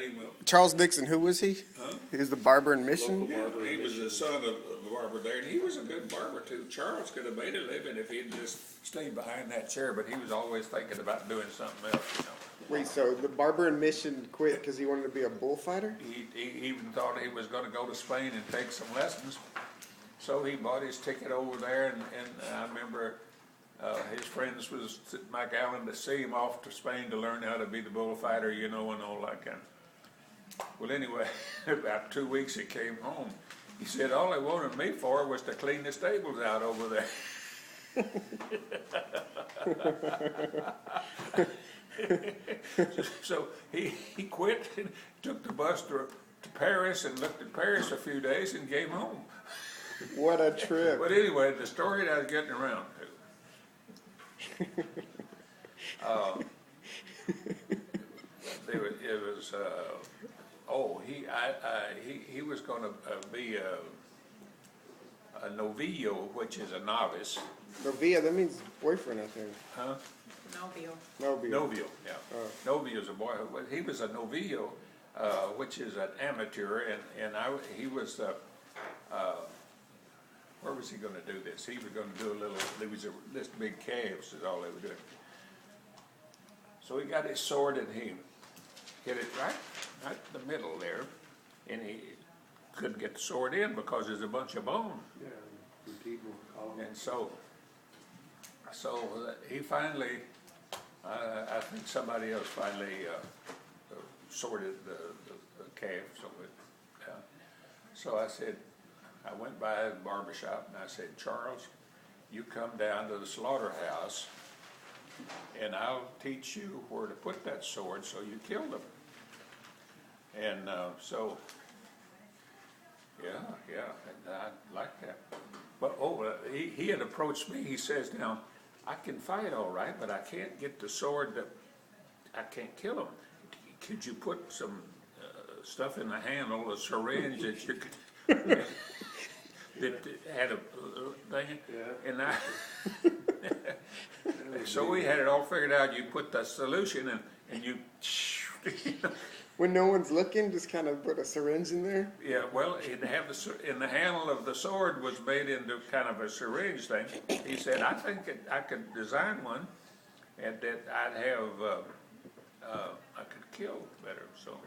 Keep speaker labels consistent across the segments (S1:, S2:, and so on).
S1: name of.
S2: Charles Dixon, who was he?
S1: Huh?
S2: He was the barber in Mission?
S1: Yeah, he was the son of a barber there, and he was a good barber too. Charles could have made a living if he'd just stayed behind that chair, but he was always thinking about doing something else, you know.
S2: Wait, so the barber in Mission quit because he wanted to be a bullfighter?
S1: He even thought he was gonna go to Spain and take some lessons. So he bought his ticket over there, and I remember, his friends was sitting back Allen to see him off to Spain to learn how to be the bullfighter, you know, and all that kind. Well, anyway, about 2 weeks he came home. He said, all they wanted me for was to clean the stables out over there. So he quit and took the bus to Paris and looked at Paris a few days and came home.
S2: What a trip.
S1: But anyway, the story that I was getting around to. It was he was going to be a novillo, which is a novice.
S2: Novia, that means boyfriend, I think.
S1: Huh?
S2: Novio.
S1: Novio, yeah. Novio is a boy. He was a novillo, which is an amateur, and he was. Where was he going to do this? He was going to do a little. There was this big calves is all they were doing. So he got his sword and he hit it right in the middle there, and he couldn't get the sword in because there's a bunch of bone.
S3: Yeah,
S1: and so he finally, I think somebody else finally sorted the calf. So I said, I went by the barber shop and I said, Charles, you come down to the slaughterhouse and I'll teach you where to put that sword so you kill them. And so, yeah, and I like that. But he had approached me. He says, now, I can fight all right, but I can't get the sword that I can't kill him. Could you put some stuff in the handle, a syringe that you could, that had a thing?
S3: Yeah.
S1: And so we had it all figured out. You put the solution and you
S2: When no one's looking, just kind of put a syringe in there?
S1: Yeah, well, in the handle of the sword was made into kind of a syringe thing. He said, I think I could design one and that I'd have, I could kill better. So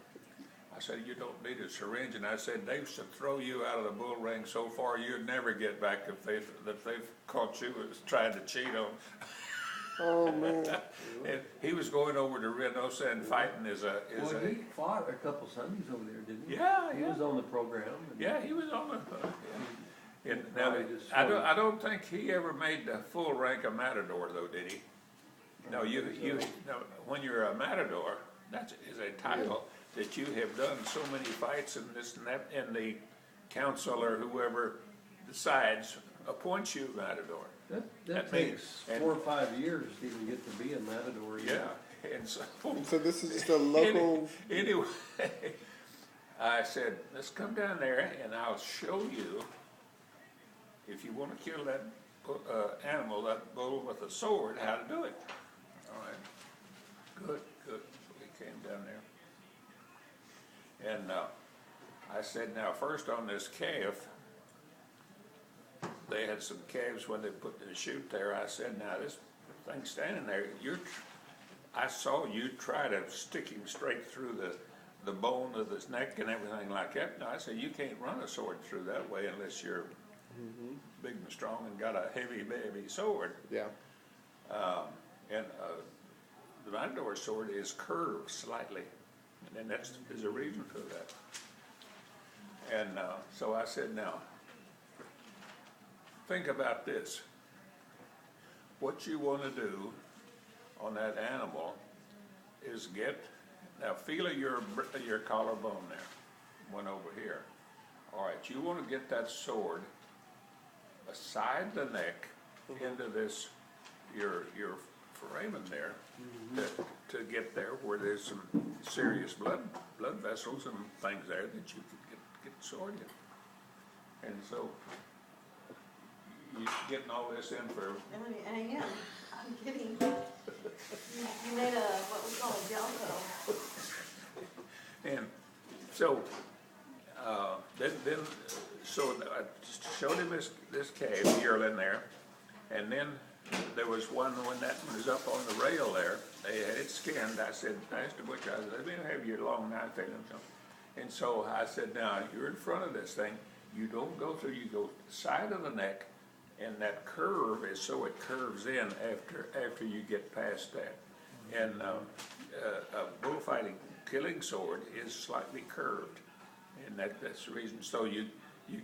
S1: I said, you don't need a syringe. And I said, they used to throw you out of the bull ring so far you'd never get back if they've caught you as trying to cheat on.
S2: Oh, man.
S1: And he was going over to Reynosa and fighting
S3: He fought a couple Sundays over there, didn't he?
S1: Yeah,
S3: He was on the program.
S1: Yeah, he was on the. And now, I don't think he ever made the full rank of matador, though, did he? No, no, when you're a matador, that is a title that you have done so many fights and this and that, and the council or whoever decides appoints you matador.
S3: That takes 4 or 5 years to even get to be a matador.
S1: Yeah, and so.
S2: So this is just a local.
S1: Anyway, I said, let's come down there and I'll show you, if you want to kill that animal, that bull with a sword, how to do it. All right, good. So we came down there. And I said, now first on this calf, they had some calves when they put the chute there. I said, now this thing standing there, I saw you try to stick him straight through the bone of his neck and everything like that. No, I said, you can't run a sword through that way unless you're big and strong and got a heavy sword.
S2: Yeah.
S1: And the matador sword is curved slightly, and there's a reason for that. And so I said, now, think about this. What you want to do on that animal is now feel of your collarbone there, one over here. All right, you want to get that sword aside the neck into this, your foramen there, to get there where there's some serious blood vessels and things there that you could get the sword in. And so, you getting all this in for?
S4: I am. I'm kidding. You made what we call a jello.
S1: And so, so I showed him this cave, yearling there, and then there was one, when that one was up on the rail there, they had it skinned. I said, I asked the butcher, I said, let me have your long knife in them. And so I said, now, you're in front of this thing, you don't go through, you go side of the neck, and that curve is so it curves in after you get past that. And a bullfighting killing sword is slightly curved, and that's the reason. So you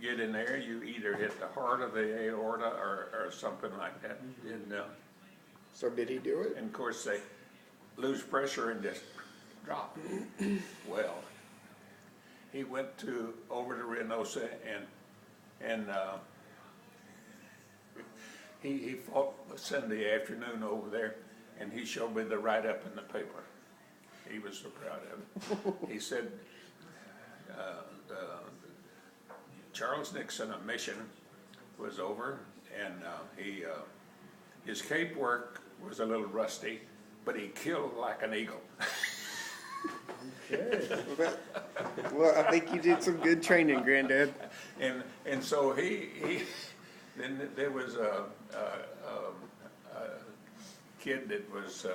S1: get in there, you either hit the heart of the aorta or something like that. And,
S2: So did he do it?
S1: and of course, they lose pressure and just drop. Well, he went over to Reynosa and he fought Sunday afternoon over there, and he showed me the write-up in the paper. He was so proud of it. He said, Charles Nixon, a mission, was over, and his cape work was a little rusty, but he killed like an eagle.
S2: Well, I think you did some good training, Granddad.
S1: And so then there was a kid that was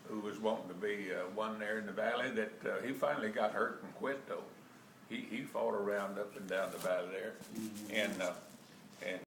S1: who was wanting to be one there in the valley that he finally got hurt and quit though. He fought around up and down the valley there, and